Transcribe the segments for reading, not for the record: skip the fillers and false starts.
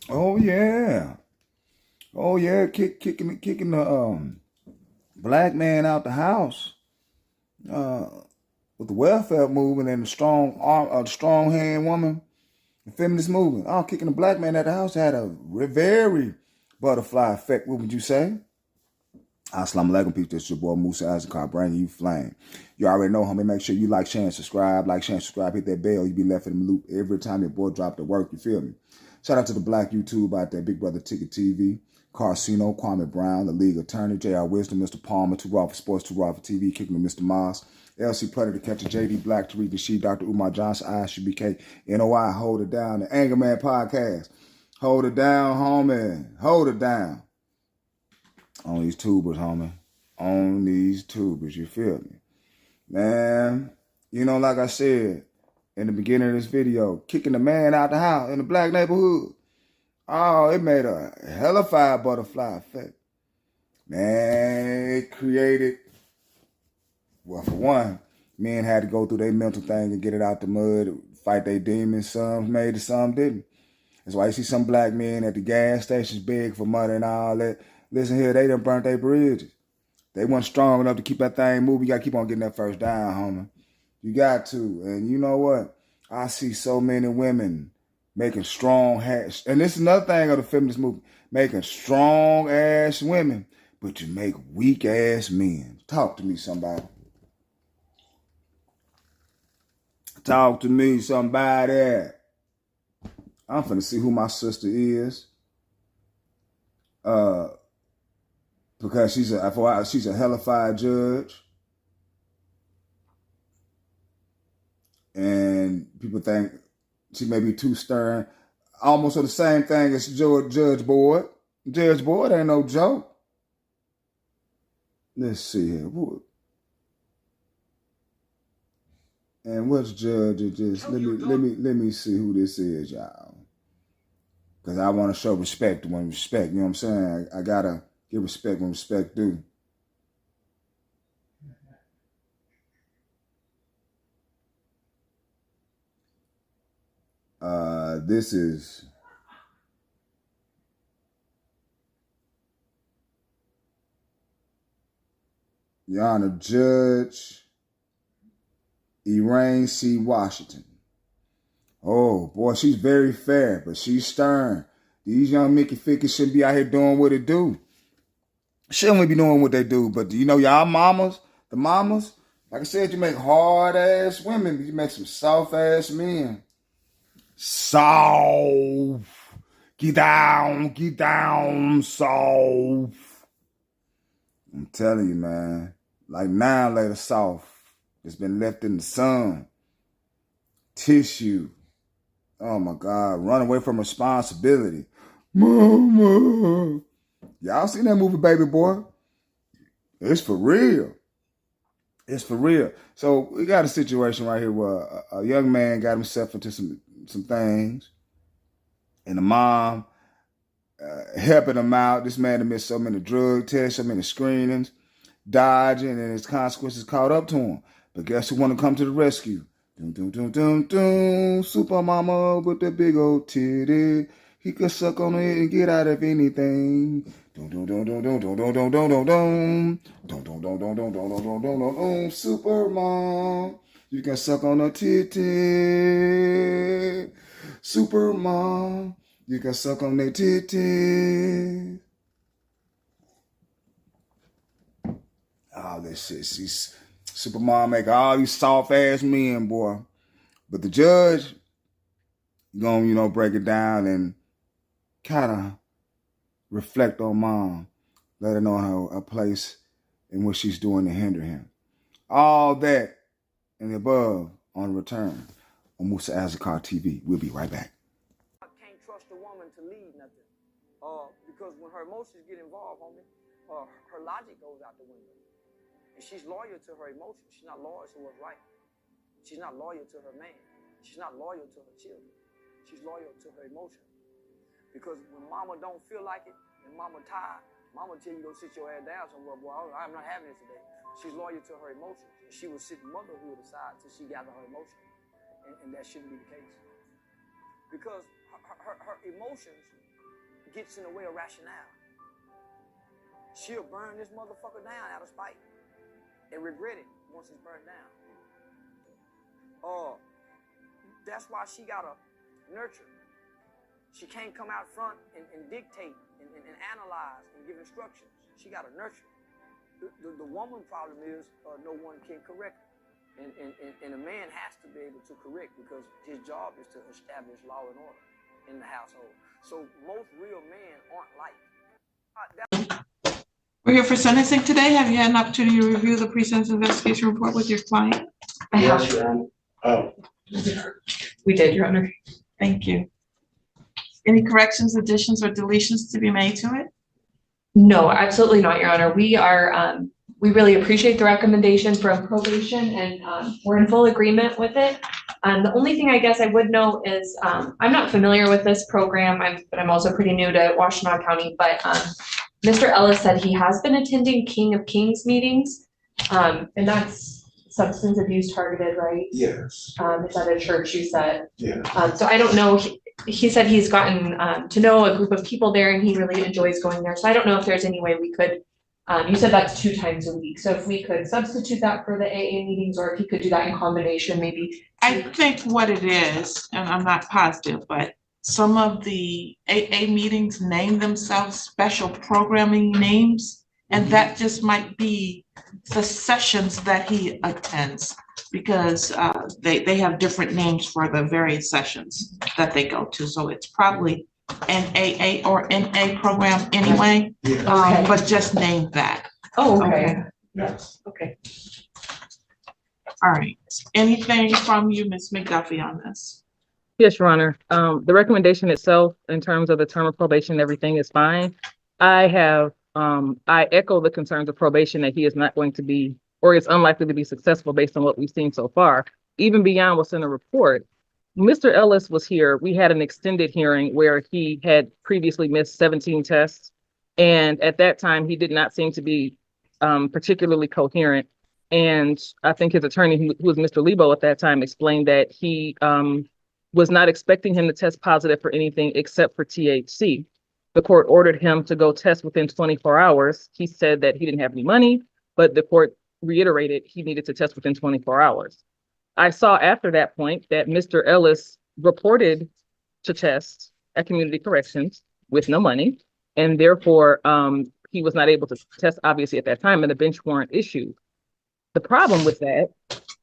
Oh yeah. Oh yeah. Kicking the black man out the house. Uh, with the welfare movement and the strong arm, strong hand woman, the feminist movement. Oh, kicking the black man out the house had a very butterfly effect. What would you say? Assalamu alaikum, people. This is your boy Mouf, bringing you flame. You already know, homie. Make sure you like, share, and subscribe. Like, share, and subscribe. Hit that bell. You be left in the loop every time your boy drop the work. You feel me? Shout out to the black YouTube out there, Big Brother Ticket TV, Carcino, Kwame Brown, the League Attorney, J.R. Wisdom, Mr. Palmer, Too Raw for Sports, Too Raw for TV, Kicking with Mr. Moss, LC Predator, Catcher, J.D. Black, Tariq Nasheed, Dr. Umar Johnson, ISUBK, NOI, Hold It Down, the Anger Man Podcast. Hold it down, homie. Hold it down. On these tubers, homie. On these tubers, you feel me? Man, you know, like I said in the beginning of this video, kicking the man out the house in the black neighborhood. Oh, it made a hellified butterfly effect. Man, it created, well, for one, men had to go through their mental thing and get it out the mud, fight their demons. Some made it, some didn't. That's why you see some black men at the gas stations beg for money and all that. Listen here, they done burnt their bridges. They weren't strong enough to keep that thing moving. You got to keep on getting that first down, homie. You got to. And you know what? I see so many women making strong ass. And this is another thing of the feminist movement. Making strong ass women, but you make weak ass men. Talk to me, somebody. Talk to me, somebody. I'm finna see who my sister is. Because she's a hellified judge. And people think she may be too stern. Almost the same thing as Judge Boyd. Judge Boyd ain't no joke. Let's see here. And which judge is this? Let me see who this is, y'all. Because I want to show respect when respect. You know what I'm saying? I gotta give respect when respect due. This is Your Honor, Judge Elaine C. Washington. Oh, boy, she's very fair, but she's stern. These young Mickey Fickers shouldn't be out here doing what they do. Shouldn't be doing what they do, but you know, y'all mamas, the mamas, like I said, you make hard-ass women, you make some soft-ass men. Soft. Get down, soft. I'm telling you, man. Like 9 later soft. It's been left in the sun. Tissue. Oh my God. Run away from responsibility. Mama. Y'all seen that movie, Baby Boy? It's for real. It's for real. So we got a situation right here where a young man got himself into some things. And the mom helping him out. This man had missed so many drug tests, so many screenings, dodging, and his consequences caught up to him. But guess who want to come to the rescue? Dun, dun, dun, dun, dun. Super mama with the big old titty. He could suck on it and get out of anything. Dun, dun, dun, dun, dun, dun, dun, dun, dun, dun, dun. Dun, dun, dun, dun, dun, dun, dun, dun, dun, dun. Super mom, you can suck on a titty. Super mom, you can suck on their titties. All this shit. She's Supermom make all these soft ass men, boy. But the judge gonna, break it down and kind of reflect on mom. Let her know her place and what she's doing to hinder him. All that and the above on return on Musa Azakar TV. We'll be right back. I can't trust a woman to lead nothing. Because when her emotions get involved, homie, her logic goes out the window. And she's loyal to her emotions. She's not loyal to what's right. She's not loyal to her man. She's not loyal to her children. She's loyal to her emotions. Because when mama don't feel like it and mama tired, mama tell you go sit your ass down somewhere, boy, I'm not having this today. She's loyal to her emotions. And she will sit motherhood aside till she gather her emotions. And that shouldn't be the case. Because her emotions gets in the way of rationale. She'll burn this motherfucker down out of spite and regret it once it's burned down. That's why she gotta nurture. She can't come out front and dictate and analyze and give instructions. She gotta nurture. The woman problem is no one can correct her. And a man has to be able to correct because his job is to establish law and order in the household. So most real men aren't like. We're here for sentencing today. Have you had an opportunity to review the pre-sentence investigation report with your client? I have. Your Honor. Oh. We did, Your Honor. Thank you. Any corrections, additions, or deletions to be made to it? No, absolutely not, Your Honor. We are, we really appreciate the recommendation from probation and we're in full agreement with it. The only thing I guess I would note is I'm not familiar with this program, but I'm also pretty new to Washtenaw County, but Mr. Ellis said he has been attending King of Kings meetings, and that's substance abuse targeted, right? Yes. It's at a church, you said. Yeah. So I don't know, he said he's gotten to know a group of people there and he really enjoys going there. So I don't know if there's any way we could, you said that's 2 times a week. So if we could substitute that for the AA meetings, or if he could do that in combination, maybe. I think what it is, and I'm not positive, but some of the AA meetings name themselves special programming names, and that just might be the sessions that he attends, because they have different names for the various sessions that they go to. So it's probably an AA or NA program anyway, Okay. but just name that. Oh, okay. Yes. Okay. All right. Anything from you, Ms. McDuffie, on this? Yes, Your Honor. The recommendation itself, in terms of the term of probation, everything is fine. I echo the concerns of probation that he is not going to be, or is unlikely to be successful based on what we've seen so far. Even beyond what's in the report, Mr. Ellis was here. We had an extended hearing where he had previously missed 17 tests. And at that time, he did not seem to be particularly coherent. And I think his attorney, who was Mr. Lebo at that time, explained that he was not expecting him to test positive for anything except for THC. The court ordered him to go test within 24 hours. He said that he didn't have any money, but the court reiterated he needed to test within 24 hours. I saw after that point that Mr. Ellis reported to test at community corrections with no money, and therefore he was not able to test obviously at that time, and the bench warrant issued. The problem with that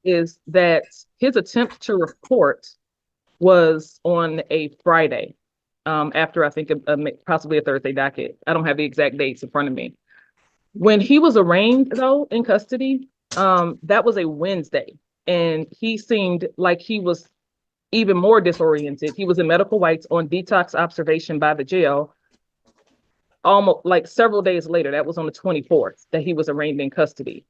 is that his attempt to report was on a Friday, after I think possibly a Thursday docket. I don't have the exact dates in front of me. When he was arraigned though in custody, that was a Wednesday, and he seemed like he was even more disoriented. He was in medical whites on detox observation by the jail almost like several days later. That was on the 24th that he was arraigned in custody.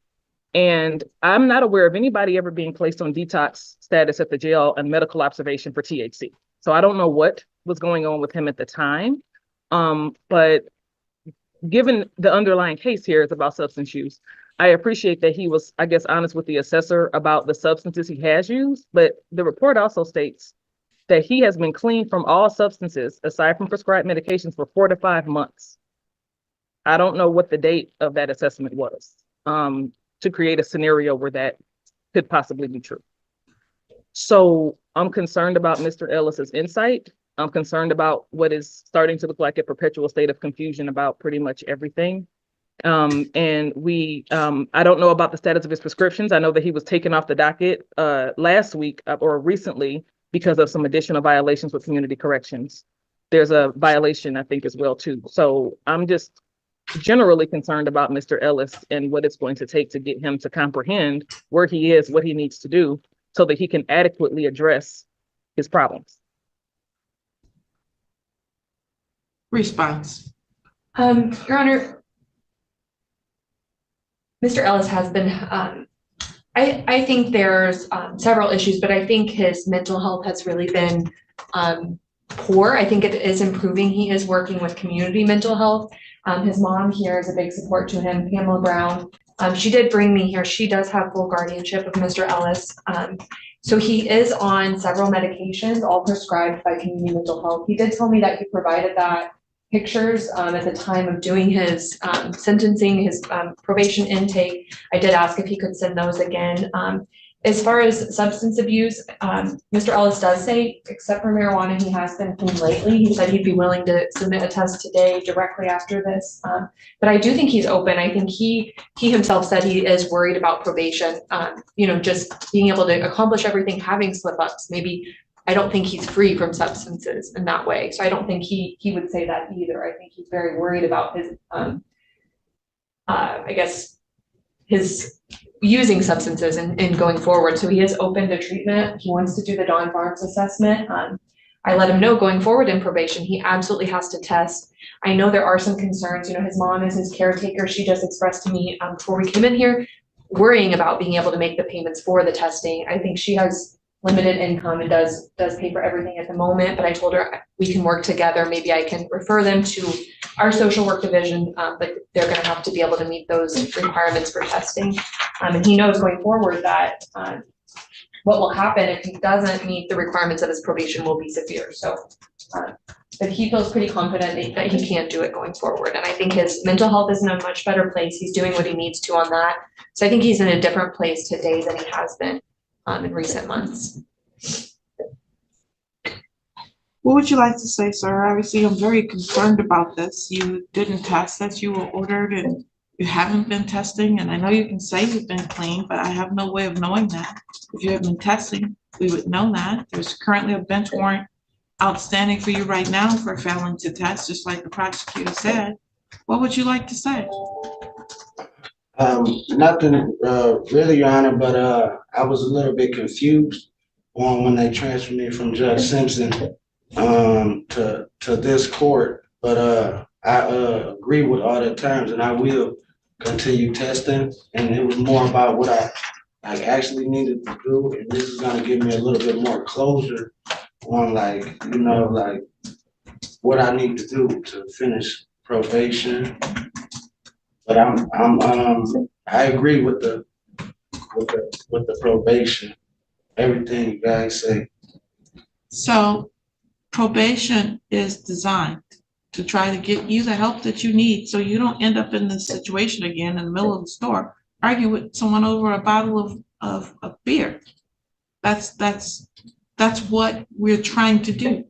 And I'm not aware of anybody ever being placed on detox status at the jail and medical observation for THC. So I don't know what was going on with him at the time. But given the underlying case here is about substance use, I appreciate that he was, I guess, honest with the assessor about the substances he has used. But the report also states that he has been clean from all substances aside from prescribed medications for 4 to 5 months. I don't know what the date of that assessment was. To create a scenario where that could possibly be true. So I'm concerned about Mr. Ellis's insight. I'm concerned about what is starting to look like a perpetual state of confusion about pretty much everything. And I don't know about the status of his prescriptions. I know that he was taken off the docket last week or recently because of some additional violations with community corrections. There's a violation, I think, as well, too. So I'm just generally concerned about Mr. Ellis and what it's going to take to get him to comprehend where he is, what he needs to do so that he can adequately address his problems. Response. Your Honor, Mr. Ellis has been, I think there's several issues, but I think his mental health has really been poor. I think it is improving. He is working with community mental health. His mom here is a big support to him, Pamela Brown. She did bring me here. She does have full guardianship of Mr. Ellis. So he is on several medications, all prescribed by community mental health. He did tell me that he provided that pictures at the time of doing his sentencing, his probation intake. I did ask if he could send those again. As far as substance abuse, Mr. Ellis does say, except for marijuana, he has been clean lately. He said he'd be willing to submit a test today directly after this. But I do think he's open. I think he himself said he is worried about probation, just being able to accomplish everything, having slip ups. Maybe I don't think he's free from substances in that way. So I don't think he would say that either. I think he's very worried about his, his using substances and going forward. So he is open to treatment. He wants to do the Don Barnes assessment. I let him know going forward in probation, he absolutely has to test. I know there are some concerns. His mom is his caretaker. She just expressed to me before we came in here, worrying about being able to make the payments for the testing. I think she has limited income and does pay for everything at the moment, but I told her we can work together. Maybe I can refer them to our social work division, but they're gonna have to be able to meet those requirements for testing. And he knows going forward that what will happen if he doesn't meet the requirements of his probation will be severe. So, but he feels pretty confident that he can do it going forward. And I think his mental health is in a much better place. He's doing what he needs to on that. So I think he's in a different place today than he has been in recent months. What would you like to say, sir? Obviously, I'm very concerned about this. You didn't test that you were ordered and you haven't been testing. And I know you can say you've been clean, but I have no way of knowing that. If you have been testing, we would know that. There's currently a bench warrant outstanding for you right now for failing to test, just like the prosecutor said. What would you like to say? Nothing really, Your Honor, but I was a little bit confused on when they transferred me from Judge Simpson to this court. But I agree with all the terms, and I will continue testing. And it was more about what I actually needed to do, and this is gonna give me a little bit more closure on what I need to do to finish probation. But I agree with the probation, everything you guys say. So probation is designed to try to get you the help that you need so you don't end up in this situation again in the middle of the store arguing with someone over a bottle of beer. That's what we're trying to do.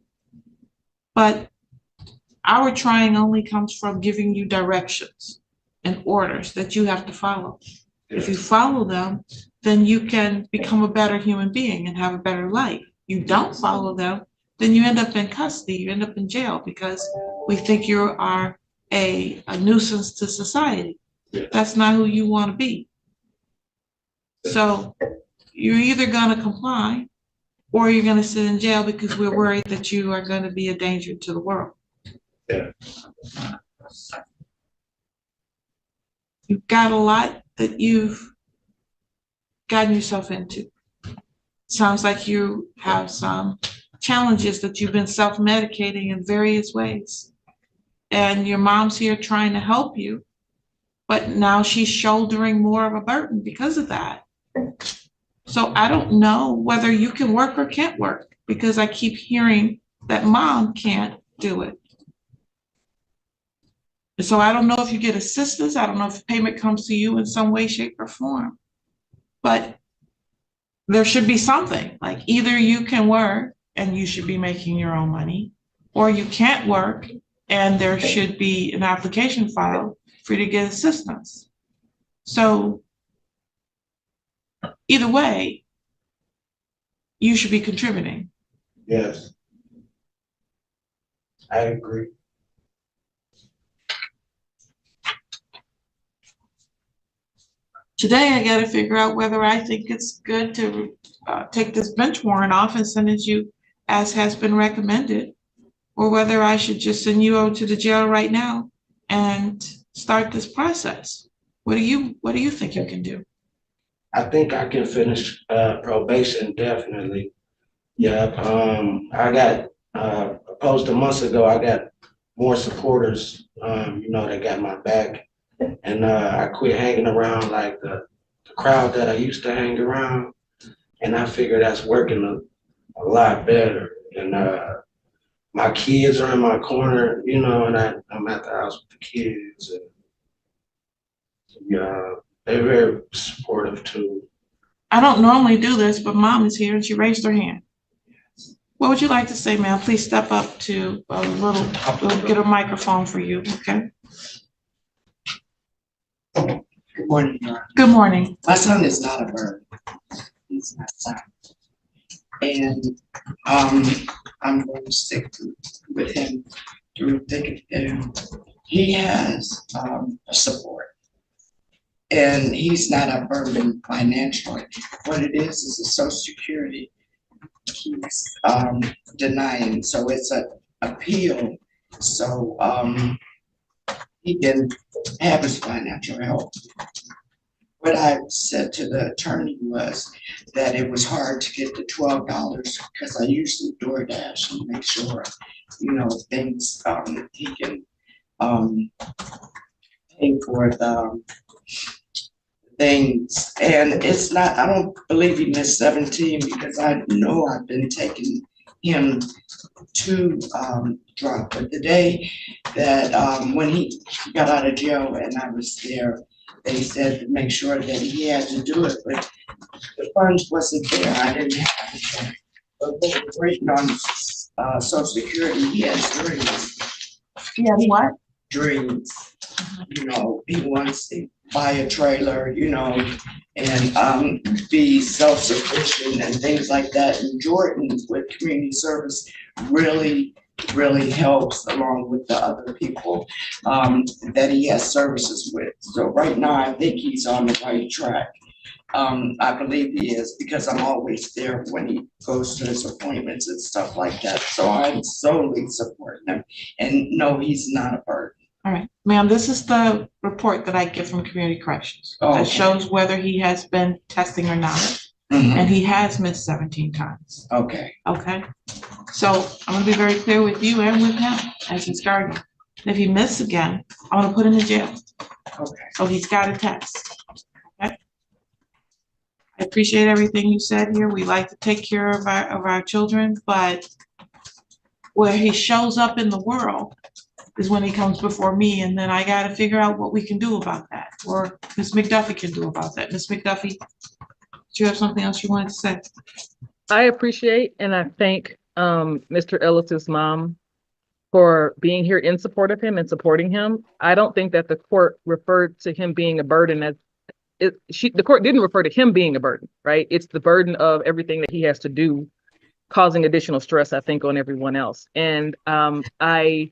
But our trying only comes from giving you directions and orders that you have to follow. If you follow them, then you can become a better human being and have a better life. You don't follow them, then you end up in custody, you end up in jail because we think you are a nuisance to society. That's not who you want to be. So you're either gonna comply or you're gonna sit in jail because we're worried that you are gonna be a danger to the world. Yeah. You've got a lot that you've gotten yourself into. Sounds like you have some challenges that you've been self-medicating in various ways. And your mom's here trying to help you, but now she's shouldering more of a burden because of that. So I don't know whether you can work or can't work because I keep hearing that mom can't do it. So I don't know if you get assistance. I don't know if payment comes to you in some way, shape, or form. But there should be something. Like either you can work and you should be making your own money, or you can't work and there should be an application filed for you to get assistance. So either way, you should be contributing. Yes, I agree. Today, I got to figure out whether I think it's good to take this bench warrant off and send it you as has been recommended, or whether I should just send you over to the jail right now and start this process. What do you think you can do? I think I can finish probation, definitely. Yeah, I got, opposed to months ago, I got more supporters, that got my back. And I quit hanging around like the crowd that I used to hang around. And I figure that's working a lot better. And my kids are in my corner, you know, and I'm at the house with the kids. And yeah, they're very supportive too. I don't normally do this, but Mom is here and she raised her hand. What would you like to say, ma'am? Please step up to we'll get a microphone for you, okay? Good morning, Your Honor. Good morning. My son is not a bird. He's my son. And I'm going to stick with him through thick and thin. He has a support. And he's not a burden financially. What it is a Social Security he's denying. So it's an appeal. So he can have his financial help. What I said to the attorney was that it was hard to get the $12 because I usually DoorDash and make sure, you know, things he can pay for the things. And it's not, I don't believe he missed 17 because I know I've been taking him to drunk. But the day that when he got out of jail and I was there, they said to make sure that he had to do it, but the funds wasn't there. I didn't have it. But they were waiting on Social Security. He has dreams. He has what? Dreams. You know, he wants to buy a trailer, you know, and be self-sufficient and things like that. And Jordan with community service really helps along with the other people that he has services with. So right now, I think he's on the right track. I believe he is because I'm always there when he goes to his appointments and stuff like that. So I'm solely supporting him. And no, he's not a burden. All right, ma'am, this is the report that I get from Community Corrections. Oh, that okay. shows whether he has been testing or not. Mhm. And he has missed 17 times. Okay. Okay, so I'm gonna be very clear with you and with him as his guardian. And if he misses again, I'm gonna put him in jail. Okay. So he's got a test. Okay. I appreciate everything you said here. We like to take care of our children, but where he shows up in the world is when he comes before me, and then I gotta figure out what we can do about that, or Ms. McDuffie can do about that. Ms. McDuffie, do you have something else you wanted to say? I appreciate and I thank Mr. Ellis's mom for being here in support of him and supporting him. I don't think that the court referred to him being a burden as the court didn't refer to him being a burden, right? It's the burden of everything that he has to do, causing additional stress, I think, on everyone else. And I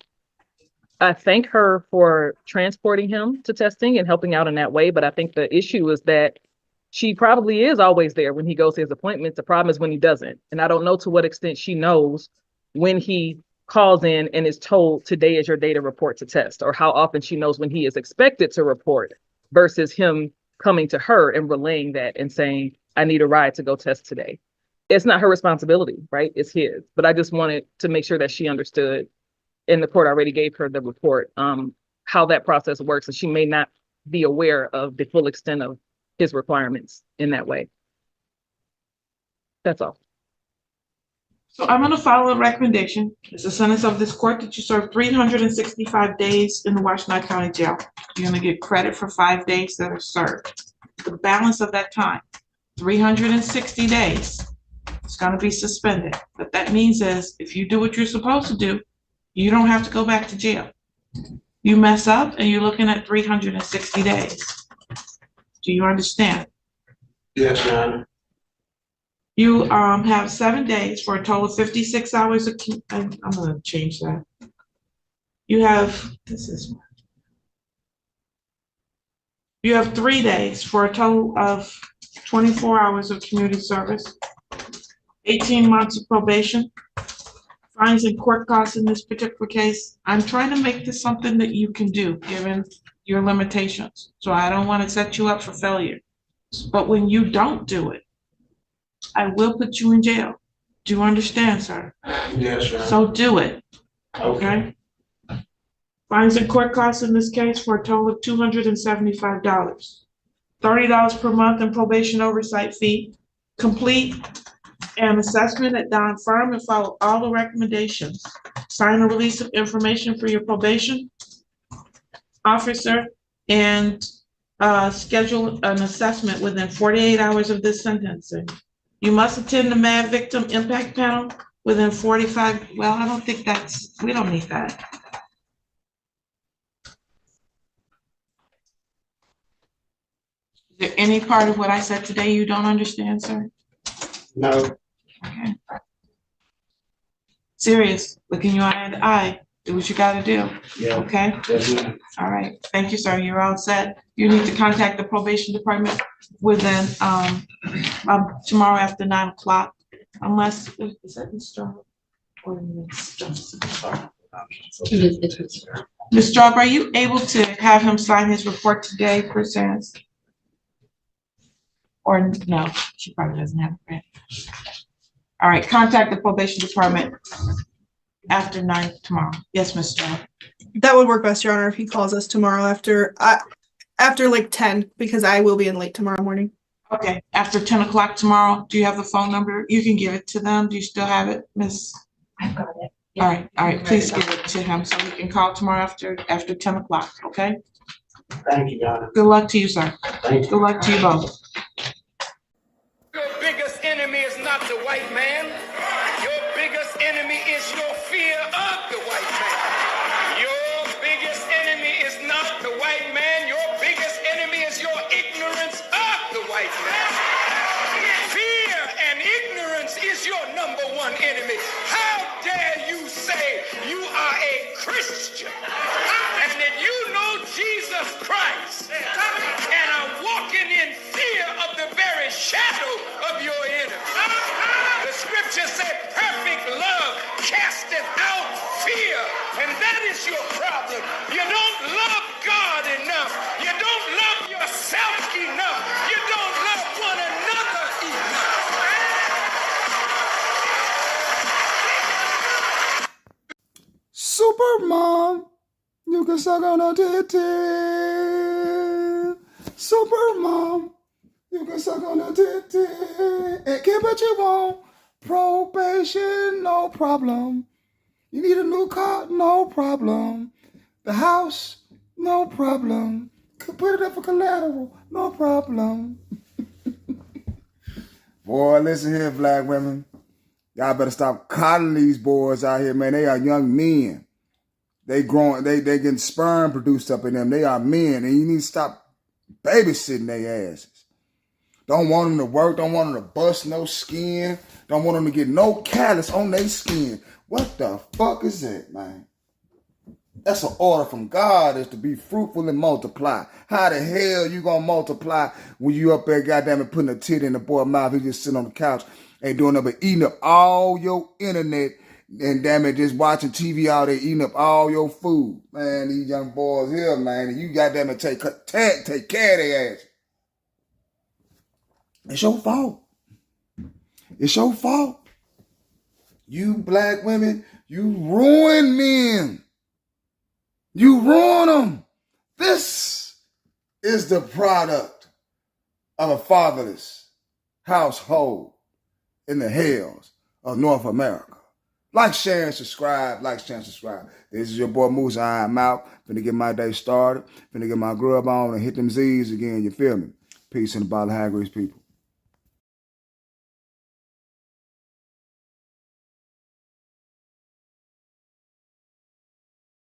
thank her for transporting him to testing and helping out in that way. But I think the issue is that she probably is always there when he goes to his appointments. The problem is when he doesn't. And I don't know to what extent she knows when he calls in and is told today is your day to report to test, or how often she knows when he is expected to report versus him coming to her and relaying that and saying, I need a ride to go test today. It's not her responsibility, right? It's his. But I just wanted to make sure that she understood, and the court already gave her the report, how that process works. And she may not be aware of the full extent of his requirements in that way. That's all. So I'm gonna follow a recommendation. It's a sentence of this court that you serve 365 days in the Washington County Jail. You're gonna get credit for 5 days that are served. The balance of that time, 360 days, it's gonna be suspended. What that means is if you do what you're supposed to do, you don't have to go back to jail. You mess up and you're looking at 360 days. Do you understand? Yes, Your Honor. You have 7 days for a total of 56 hours of, I'm gonna change that. You have, you have 3 days for a total of 24 hours of community service, 18 months of probation, fines and court costs in this particular case. I'm trying to make this something that you can do, given your limitations. So I don't want to set you up for failure. But when you don't do it, I will put you in jail. Do you understand, sir? Yes, Your Honor. So do it, Okay. okay? Fines and court costs in this case for a total of $275. $30 per month in probation oversight fee. Complete an assessment at Don Farm and follow all the recommendations. Sign a release of information for your probation officer and schedule an assessment within 48 hours of this sentencing. You must attend the MAD Victim Impact Panel within 45, well, I don't think we don't need that. Is there any part of what I said today you don't understand, sir? No, Okay. Serious, looking you eye to eye, do what you gotta do, yeah, okay? yes, ma'am. All right, thank you, sir, you're all set. You need to contact the probation department within, tomorrow after 9 o'clock, unless, is that Ms. Straub or Ms. Johnson? Ms. Straub, are you able to have him sign his report today, perchance? Or no, she probably doesn't have it. All right, contact the probation department after 9 tomorrow. Yes, Ms. Straub. That would work best, Your Honor, if he calls us tomorrow after like 10, because I will be in late tomorrow morning. Okay, after 10 o'clock tomorrow, do you have the phone number? You can give it to them. Do you still have it, Miss? I've got it. All right, please give it to him so we can call tomorrow after 10 o'clock, okay? Thank you, Your Honor. Good luck to you, sir. Thank you. Good luck to you both. Your biggest enemy is not the white man. Your biggest enemy is your fear of the white man. Your biggest enemy is not the white man. Your biggest enemy is your ignorance of the white man. Fear and ignorance is your number one enemy. How dare you say you are a Christian and that you know Jesus Christ and are walking in fear of the very shadow of your enemy. The scripture said perfect love casteth out fear, and that is your problem. You don't love God enough. You don't love yourself enough. You don't love one another enough. Super Mom, you can suck on a titty. Super Mom, you can suck on a titty. And get what you want. Probation, no problem. You need a new car, no problem. The house, no problem. Could put it up for collateral, no problem. Boy, listen here, black women. Y'all better stop coddling these boys out here, man. They are young men. They growing, they getting sperm produced up in them. They are men, and you need to stop babysitting their asses. Don't want them to work, don't want them to bust no skin, don't want them to get no callus on their skin. What the fuck is that, man? That's an order from God, is to be fruitful and multiply. How the hell you gonna multiply when you up there goddamn it putting a tit in the boy's mouth? He just sitting on the couch, ain't doing nothing but eating up all your internet, and damn it, just watching TV all day, eating up all your food. Man, these young boys here, man, and you goddamn it take care of their ass. It's your fault. It's your fault. You black women, you ruin men. You ruin them. This is the product of a fatherless household in the hells of North America. Like, share, and subscribe. Like, share, and subscribe. This is your boy Mouf. I'm out. Finna get my day started. Finna get my grub on and hit them Z's again. You feel me? Peace and a bottle of high grease, people.